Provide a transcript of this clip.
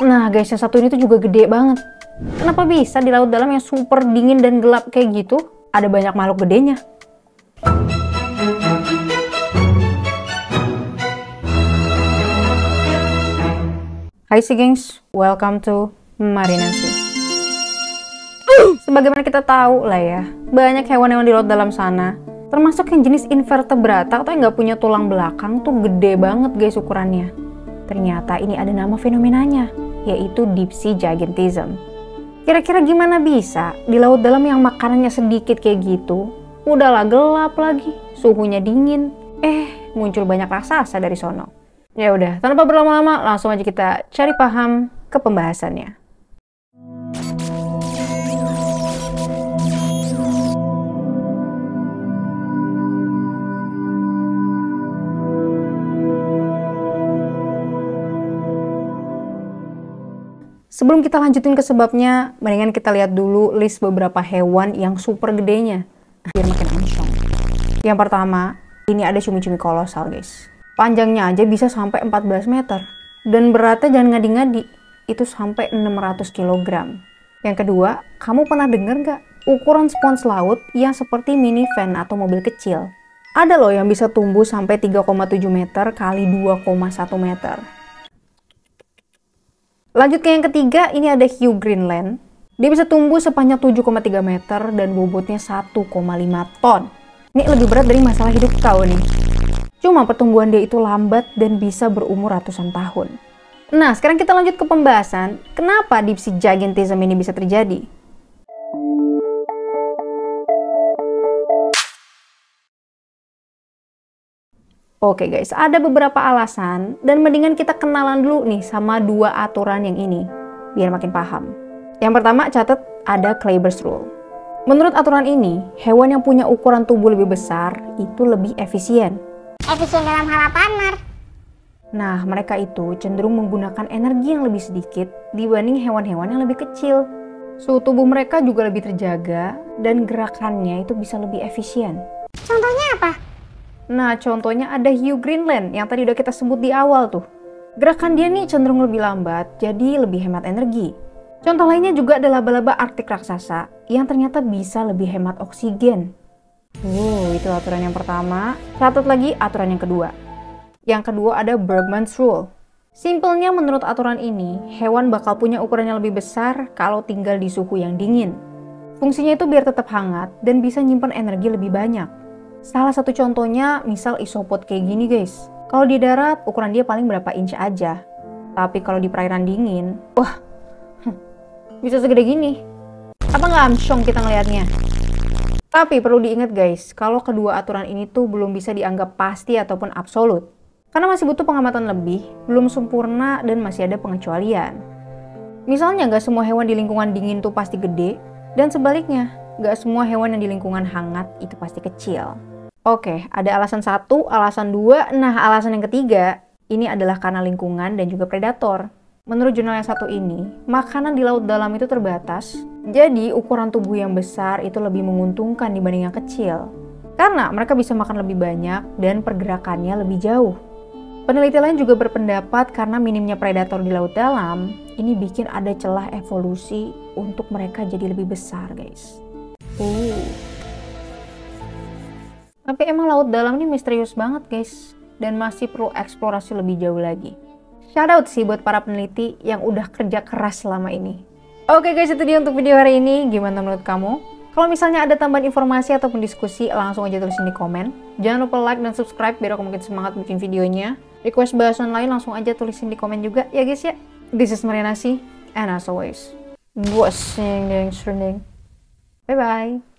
Nah guys, yang satu ini tuh juga gede banget. Kenapa bisa di laut dalam yang super dingin dan gelap kayak gitu ada banyak makhluk gedenya? Hai sih gengs, welcome to Marinasi. Sebagaimana kita tahu lah ya, banyak hewan-hewan di laut dalam sana, termasuk yang jenis invertebrata atau yang nggak punya tulang belakang tuh gede banget guys ukurannya. Ternyata ini ada nama fenomenanya, yaitu deep sea gigantism. Kira-kira gimana bisa di laut dalam yang makanannya sedikit kayak gitu, udahlah gelap lagi, suhunya dingin, muncul banyak raksasa dari sono. Ya udah, tanpa berlama-lama langsung aja kita cari paham ke pembahasannya. Sebelum kita lanjutin ke sebabnya, mendingan kita lihat dulu list beberapa hewan yang super gedenya, biar makin amsyong. Yang pertama, ini ada cumi-cumi kolosal guys. Panjangnya aja bisa sampai 14 meter. Dan beratnya jangan ngadi-ngadi, itu sampai 600 kg. Yang kedua, kamu pernah denger nggak ukuran spons laut yang seperti minivan atau mobil kecil? Ada loh yang bisa tumbuh sampai 3,7 meter kali 2,1 meter. Lanjut ke yang ketiga, ini ada hiu Greenland. Dia bisa tumbuh sepanjang 7,3 meter dan bobotnya 1,5 ton. Ini lebih berat dari masalah hidup kau nih. Cuma pertumbuhan dia itu lambat dan bisa berumur ratusan tahun. Nah, sekarang kita lanjut ke pembahasan, kenapa deep sea gigantism ini bisa terjadi? Oke guys, ada beberapa alasan dan mendingan kita kenalan dulu nih sama dua aturan yang ini, biar makin paham. Yang pertama, catat ada Kleiber's Rule. Menurut aturan ini, hewan yang punya ukuran tubuh lebih besar itu lebih efisien. Efisien dalam hal apa, Mar? Nah, mereka itu cenderung menggunakan energi yang lebih sedikit dibanding hewan-hewan yang lebih kecil. Suhu tubuh mereka juga lebih terjaga dan gerakannya itu bisa lebih efisien. Contohnya apa? Nah, contohnya ada hiu Greenland yang tadi udah kita sebut di awal tuh. Gerakan dia nih cenderung lebih lambat, jadi lebih hemat energi. Contoh lainnya juga ada laba-laba Arktik raksasa yang ternyata bisa lebih hemat oksigen. Itu aturan yang pertama. Catat lagi aturan yang kedua. Yang kedua ada Bergmann's Rule. Simpelnya menurut aturan ini, hewan bakal punya ukuran yang lebih besar kalau tinggal di suhu yang dingin. Fungsinya itu biar tetap hangat dan bisa nyimpan energi lebih banyak. Salah satu contohnya misal isopod kayak gini guys. Kalau di darat ukuran dia paling berapa inch aja. Tapi kalau di perairan dingin, bisa segede gini. Apa nggak amsyong kita ngelihatnya? Tapi perlu diingat guys, kalau kedua aturan ini tuh belum bisa dianggap pasti ataupun absolut. Karena masih butuh pengamatan lebih, belum sempurna dan masih ada pengecualian. Misalnya nggak semua hewan di lingkungan dingin tuh pasti gede, dan sebaliknya, nggak semua hewan yang di lingkungan hangat itu pasti kecil. Oke, ada alasan satu, alasan dua. Nah, alasan yang ketiga, ini adalah karena lingkungan dan juga predator. Menurut jurnal yang satu ini, makanan di laut dalam itu terbatas. Jadi, ukuran tubuh yang besar itu lebih menguntungkan dibanding yang kecil. Karena mereka bisa makan lebih banyak dan pergerakannya lebih jauh. Peneliti lain juga berpendapat karena minimnya predator di laut dalam, ini bikin ada celah evolusi untuk mereka jadi lebih besar, guys. Tapi emang laut dalam ini misterius banget guys, dan masih perlu eksplorasi lebih jauh lagi. Shoutout sih buat para peneliti yang udah kerja keras selama ini. Oke guys, itu dia untuk video hari ini. Gimana menurut kamu? Kalau misalnya ada tambahan informasi ataupun diskusi, langsung aja tulisin di komen. Jangan lupa like dan subscribe biar aku makin semangat bikin videonya. Request bahasan lain langsung aja tulisin di komen juga ya guys ya. This is Marinasi, and as always, bye bye.